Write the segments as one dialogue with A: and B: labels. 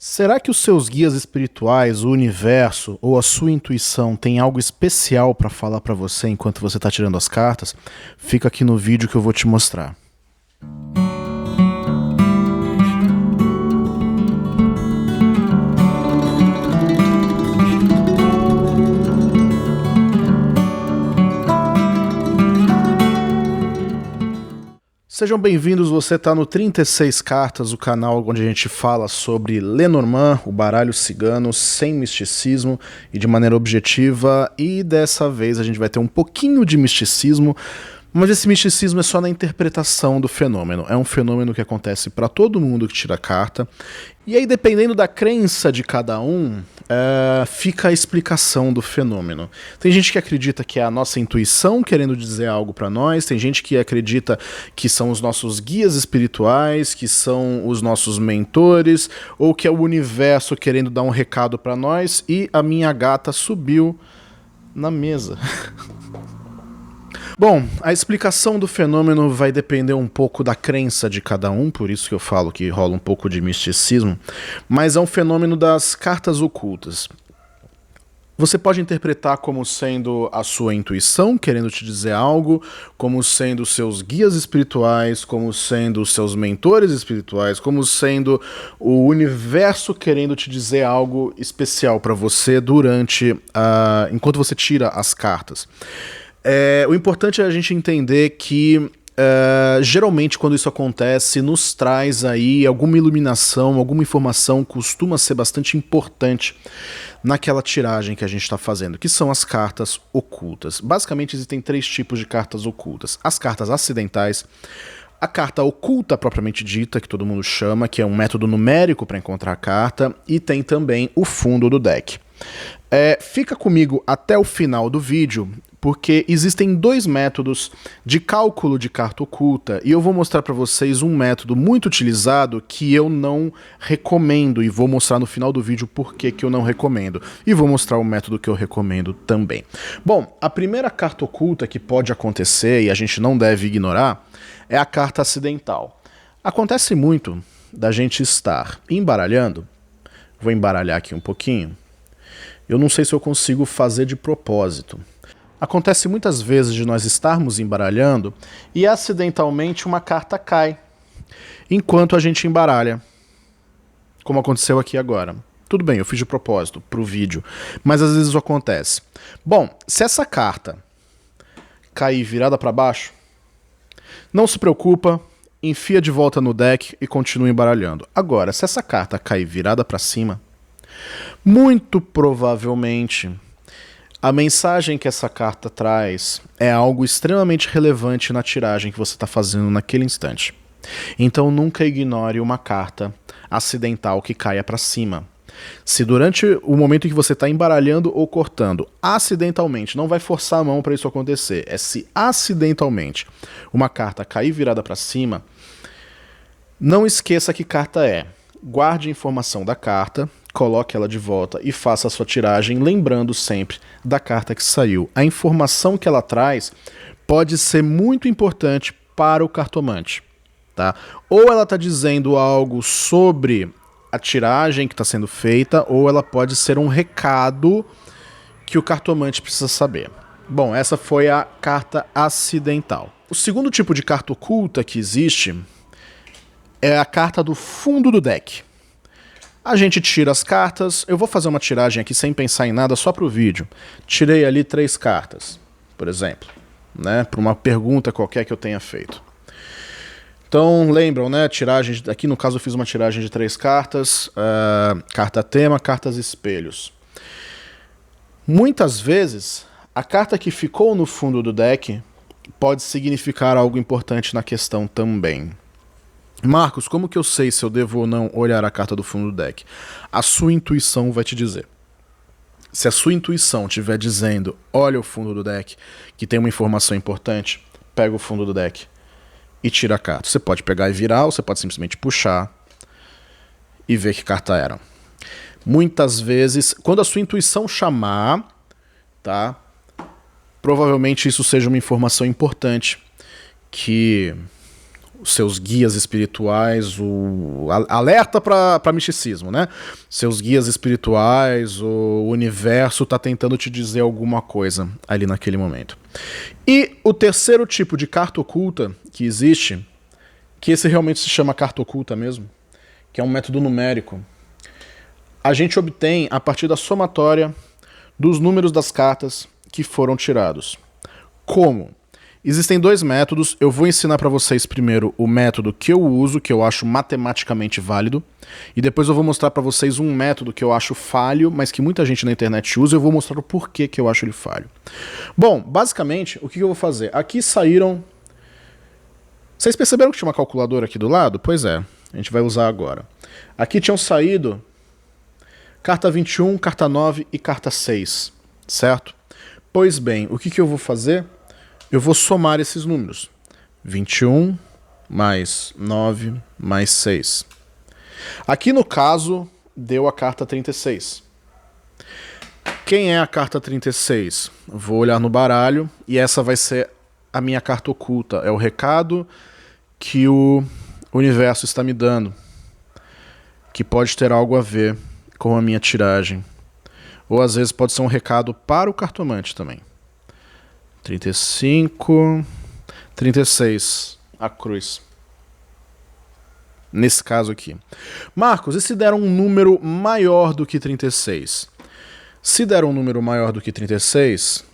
A: Será que os seus guias espirituais, o universo ou a sua intuição tem algo especial para falar para você enquanto você está tirando as cartas? Fica aqui no vídeo que eu vou te mostrar. Sejam bem-vindos, você está no 36 Cartas, o canal onde a gente fala sobre Lenormand, o baralho cigano, sem misticismo e de maneira objetiva, e dessa vez a gente vai ter um pouquinho de misticismo, mas esse misticismo é só na interpretação do fenômeno. É um fenômeno que acontece para todo mundo que tira carta, e aí dependendo da crença de cada um, fica a explicação do fenômeno. Tem gente que acredita que é a nossa intuição querendo dizer algo para nós, tem gente que acredita que são os nossos guias espirituais, que são os nossos mentores, ou que é o universo querendo dar um recado para nós, e a minha gata subiu na mesa. Bom, a explicação do fenômeno vai depender um pouco da crença de cada um, por isso que eu falo que rola um pouco de misticismo, mas é um fenômeno das cartas ocultas. Você pode interpretar como sendo a sua intuição querendo te dizer algo, como sendo seus guias espirituais, como sendo seus mentores espirituais, como sendo o universo querendo te dizer algo especial para você enquanto você tira as cartas. O importante é a gente entender que geralmente quando isso acontece nos traz aí alguma iluminação, alguma informação costuma ser bastante importante naquela tiragem que a gente está fazendo, que são as cartas ocultas. Basicamente existem três tipos de cartas ocultas: as cartas acidentais, a carta oculta propriamente dita, que todo mundo chama, que é um método numérico para encontrar a carta, e tem também o fundo do deck. Fica comigo até o final do vídeo, porque existem dois métodos de cálculo de carta oculta, e eu vou mostrar para vocês um método muito utilizado que eu não recomendo, e vou mostrar no final do vídeo por que eu não recomendo, e vou mostrar o método que eu recomendo também. Bom, a primeira carta oculta que pode acontecer, e a gente não deve ignorar, é a carta acidental. Acontece muito da gente estar embaralhando, vou embaralhar aqui um pouquinho, eu não sei se eu consigo fazer de propósito. Acontece muitas vezes de nós estarmos embaralhando e acidentalmente uma carta cai enquanto a gente embaralha, como aconteceu aqui agora. Tudo bem, eu fiz de propósito pro vídeo, mas às vezes isso acontece. Bom, se essa carta cair virada para baixo, não se preocupa, enfia de volta no deck e continua embaralhando. Agora, se essa carta cair virada para cima, muito provavelmente a mensagem que essa carta traz é algo extremamente relevante na tiragem que você está fazendo naquele instante. Então nunca ignore uma carta acidental que caia para cima. Se durante o momento em que você está embaralhando ou cortando, acidentalmente, não vai forçar a mão para isso acontecer, se acidentalmente uma carta cair virada para cima, não esqueça que carta é. Guarde a informação da carta, coloque ela de volta e faça a sua tiragem, lembrando sempre da carta que saiu. A informação que ela traz pode ser muito importante para o cartomante, tá? Ou ela está dizendo algo sobre a tiragem que está sendo feita, ou ela pode ser um recado que o cartomante precisa saber. Bom, essa foi a carta acidental. O segundo tipo de carta oculta que existe é a carta do fundo do deck. A gente tira as cartas, eu vou fazer uma tiragem aqui sem pensar em nada, só para o vídeo. Tirei ali 3 cartas, por exemplo, né, para uma pergunta qualquer que eu tenha feito. Então lembram, né, tiragem, aqui no caso eu fiz uma tiragem de 3 cartas, carta tema, cartas espelhos. Muitas vezes, a carta que ficou no fundo do deck pode significar algo importante na questão também. Marcos, como que eu sei se eu devo ou não olhar a carta do fundo do deck? A sua intuição vai te dizer. Se a sua intuição estiver dizendo, olha o fundo do deck, que tem uma informação importante, pega o fundo do deck e tira a carta. Você pode pegar e virar, ou você pode simplesmente puxar e ver que carta era. Muitas vezes, quando a sua intuição chamar, tá? Provavelmente isso seja uma informação importante que seus guias espirituais, alerta para misticismo, né? Seus guias espirituais, o universo tá tentando te dizer alguma coisa ali naquele momento. E o terceiro tipo de carta oculta que existe, que esse realmente se chama carta oculta mesmo, que é um método numérico, a gente obtém a partir da somatória dos números das cartas que foram tirados. Como? Existem dois métodos, eu vou ensinar para vocês primeiro o método que eu uso, que eu acho matematicamente válido, e depois eu vou mostrar para vocês um método que eu acho falho, mas que muita gente na internet usa, e eu vou mostrar o porquê que eu acho ele falho. Bom, basicamente, o que eu vou fazer? Aqui saíram... Vocês perceberam que tinha uma calculadora aqui do lado? Pois é, a gente vai usar agora. Aqui tinham saído carta 21, carta 9 e carta 6, certo? Pois bem, o que eu vou fazer? Eu vou somar esses números. 21 mais 9 mais 6. Aqui no caso, deu a carta 36. Quem é a carta 36? Vou olhar no baralho e essa vai ser a minha carta oculta. É o recado que o universo está me dando, que pode ter algo a ver com a minha tiragem. Ou às vezes pode ser um recado para o cartomante também. 35, 36, a cruz. Nesse caso aqui. Marcos, e se der um número maior do que 36? Se der um número maior do que 36,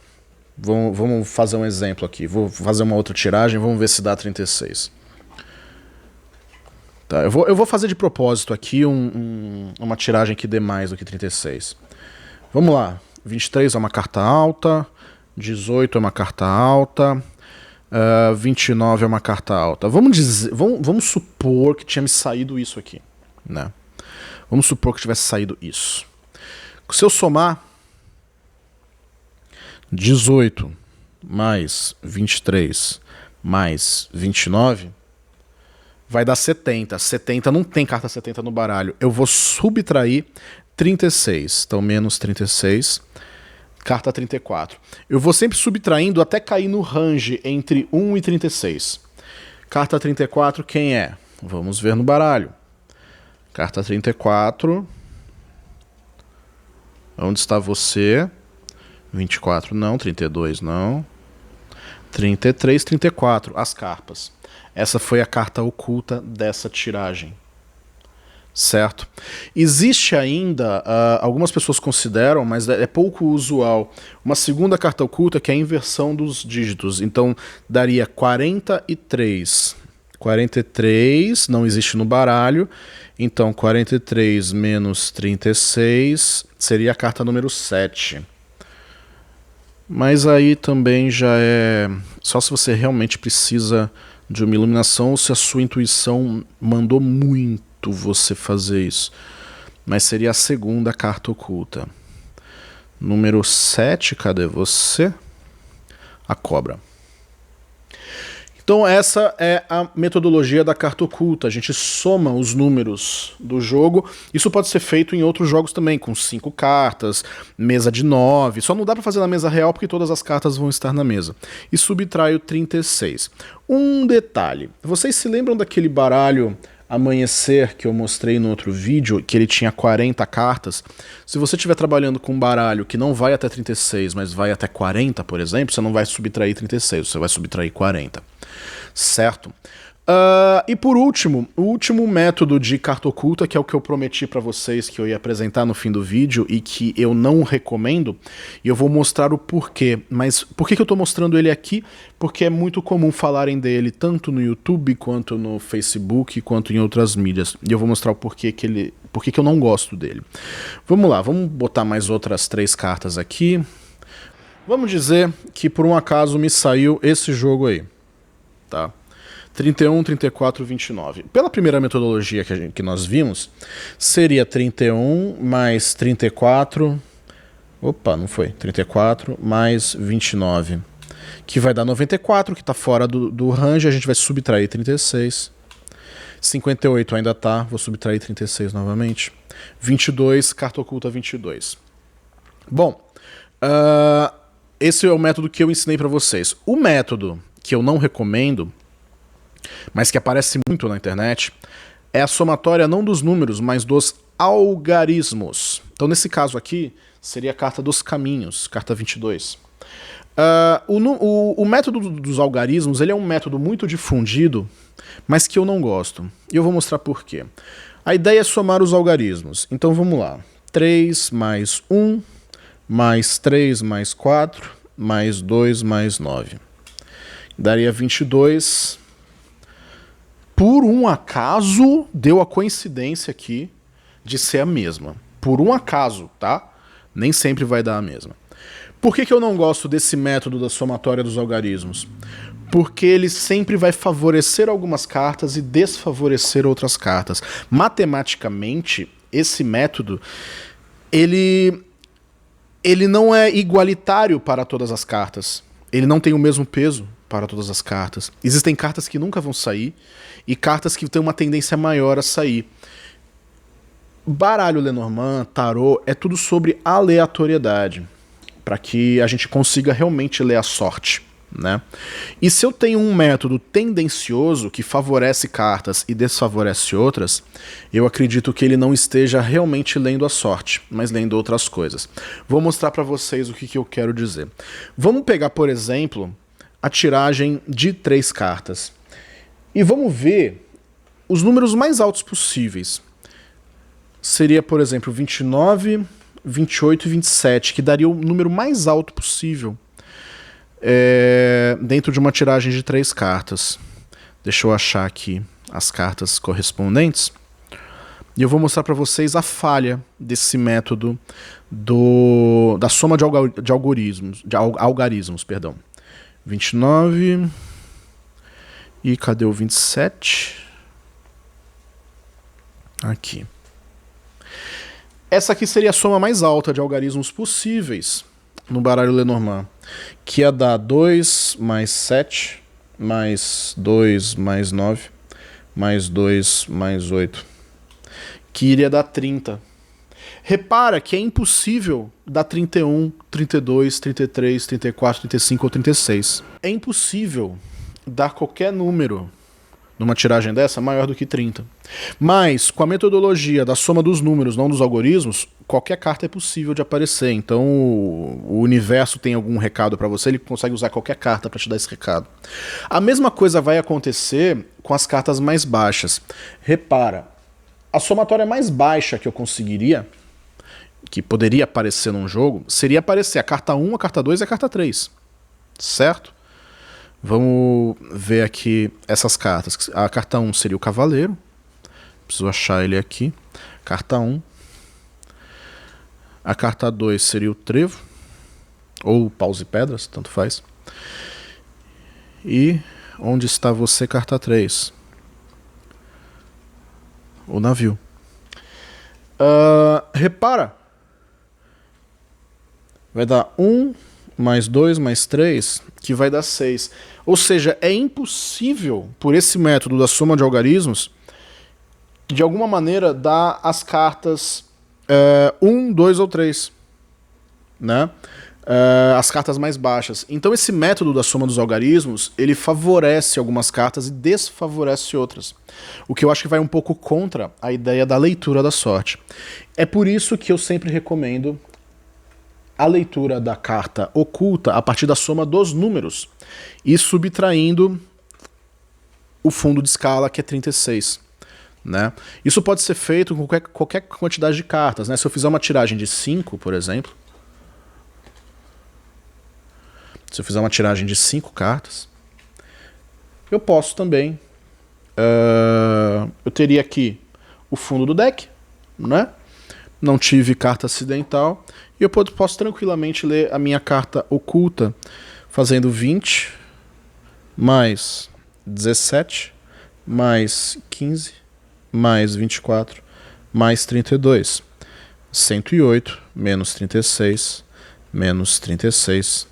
A: vamos fazer um exemplo aqui. Vou fazer uma outra tiragem, vamos ver se dá 36. Tá, eu vou fazer de propósito aqui uma tiragem que dê mais do que 36. Vamos lá. 23 é uma carta alta, 18 é uma carta alta, 29 é uma carta alta. Vamos supor que tinha me saído isso aqui, né? Vamos supor que tivesse saído isso. Se eu somar 18 mais 23 mais 29... vai dar 70. 70 não tem carta 70 no baralho. Eu vou subtrair 36. Então, menos 36. Carta 34. Eu vou sempre subtraindo até cair no range entre 1 e 36. Carta 34, quem é? Vamos ver no baralho. Carta 34. Onde está você? 24 não, 32 não. 33, 34. As carpas. Essa foi a carta oculta dessa tiragem. Certo? Existe ainda, algumas pessoas consideram, mas é pouco usual, uma segunda carta oculta que é a inversão dos dígitos. Então daria 43. 43 não existe no baralho. Então 43 menos 36 seria a carta número 7. Mas aí também já é só se você realmente precisa de uma iluminação ou se a sua intuição mandou muito você fazer isso. Mas seria a segunda carta oculta. Número 7, cadê você? A cobra. Então essa é a metodologia da carta oculta. A gente soma os números do jogo. Isso pode ser feito em outros jogos também, com 5 cartas, mesa de 9. Só não dá para fazer na mesa real porque todas as cartas vão estar na mesa. E subtrai o 36. Um detalhe. Vocês se lembram daquele baralho Amanhecer que eu mostrei no outro vídeo, que ele tinha 40 cartas? Se você estiver trabalhando com um baralho que não vai até 36, mas vai até 40, por exemplo, você não vai subtrair 36, você vai subtrair 40. Certo? E por último, o último método de carta oculta, que é o que eu prometi pra vocês que eu ia apresentar no fim do vídeo e que eu não recomendo, e eu vou mostrar o porquê. Mas por que eu tô mostrando ele aqui? Porque é muito comum falarem dele tanto no YouTube, quanto no Facebook, quanto em outras mídias. E eu vou mostrar o porquê que eu não gosto dele. Vamos lá, vamos botar mais outras 3 cartas aqui. Vamos dizer que por um acaso me saiu esse jogo aí, tá? 31, 34, 29. Pela primeira metodologia que nós vimos, seria 31 mais 34... Opa, não foi. 34 mais 29. Que vai dar 94, que está fora do range. A gente vai subtrair 36. 58 ainda tá. Vou subtrair 36 novamente. 22, carta oculta 22. Bom, esse é o método que eu ensinei para vocês. O método que eu não recomendo mas que aparece muito na internet, é a somatória não dos números, mas dos algarismos. Então, nesse caso aqui, seria a carta dos caminhos, carta 22. O método dos algarismos ele é um método muito difundido, mas que eu não gosto. E eu vou mostrar por quê. A ideia é somar os algarismos. Então vamos lá. 3 mais 1, mais 3 mais 4, mais 2 mais 9. Daria 22. Por um acaso, deu a coincidência aqui de ser a mesma. Por um acaso, tá? Nem sempre vai dar a mesma. Por que eu não gosto desse método da somatória dos algarismos? Porque ele sempre vai favorecer algumas cartas e desfavorecer outras cartas. Matematicamente, esse método, ele não é igualitário para todas as cartas. Ele não tem o mesmo peso para todas as cartas. Existem cartas que nunca vão sair e cartas que têm uma tendência maior a sair. Baralho Lenormand, tarô, é tudo sobre aleatoriedade, para que a gente consiga realmente ler a sorte, né? E se eu tenho um método tendencioso que favorece cartas e desfavorece outras, eu acredito que ele não esteja realmente lendo a sorte, mas lendo outras coisas. Vou mostrar para vocês o que eu quero dizer. Vamos pegar, por exemplo, a tiragem de 3 cartas. E vamos ver os números mais altos possíveis. Seria, por exemplo, 29, 28 e 27, que daria o número mais alto possível dentro de uma tiragem de 3 cartas. Deixa eu achar aqui as cartas correspondentes. E eu vou mostrar para vocês a falha desse método da soma de algarismos. 29. E cadê o 27? Aqui. Essa aqui seria a soma mais alta de algarismos possíveis no baralho Lenormand, que ia dar 2 mais 7, mais 2 mais 9, mais 2 mais 8, que iria dar 30. Repara que é impossível dar 31, 32, 33, 34, 35 ou 36. É impossível dar qualquer número numa tiragem dessa maior do que 30. Mas, com a metodologia da soma dos números, não dos algoritmos, qualquer carta é possível de aparecer. Então, o universo tem algum recado para você, ele consegue usar qualquer carta para te dar esse recado. A mesma coisa vai acontecer com as cartas mais baixas. Repara, a somatória mais baixa que eu conseguiria, que poderia aparecer num jogo, seria aparecer a carta 1, a carta 2 e a carta 3. Certo? Vamos ver aqui essas cartas. A carta 1 seria o Cavaleiro. Preciso achar ele aqui. Carta 1. A carta 2 seria o Trevo. Ou Paus e Pedras, tanto faz. E onde está você, carta 3? O Navio. Repara. Vai dar 1 mais 2 mais 3, que vai dar 6. Ou seja, é impossível, por esse método da soma de algarismos, de alguma maneira dar as cartas 1, 2 ou 3. Né? As cartas mais baixas. Então esse método da soma dos algarismos, ele favorece algumas cartas e desfavorece outras. O que eu acho que vai um pouco contra a ideia da leitura da sorte. É por isso que eu sempre recomendo a leitura da carta oculta a partir da soma dos números e subtraindo o fundo de escala, que é 36. Né? Isso pode ser feito com qualquer quantidade de cartas. Né? Se eu fizer uma tiragem de 5, por exemplo, se eu fizer uma tiragem de 5 cartas, eu posso também... eu teria aqui o fundo do deck, né? Não tive carta acidental, e eu posso tranquilamente ler a minha carta oculta, fazendo 20, mais 17, mais 15, mais 24, mais 32. 108, menos 36, menos 36.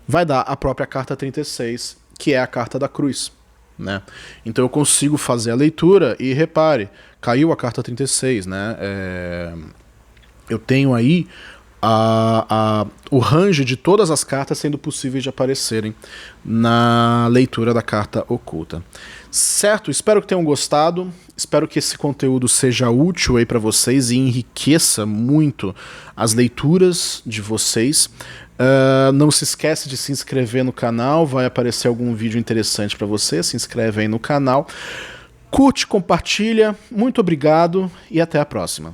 A: Vai dar a própria carta 36, que é a carta da cruz. Né? Então eu consigo fazer a leitura e repare, caiu a carta 36, né? Eu tenho aí o range de todas as cartas sendo possíveis de aparecerem na leitura da carta oculta. Certo? Espero que tenham gostado, espero que esse conteúdo seja útil aí para vocês e enriqueça muito as leituras de vocês. Não se esquece de se inscrever no canal, vai aparecer algum vídeo interessante para você, se inscreve aí no canal. Curte, compartilha, muito obrigado e até a próxima.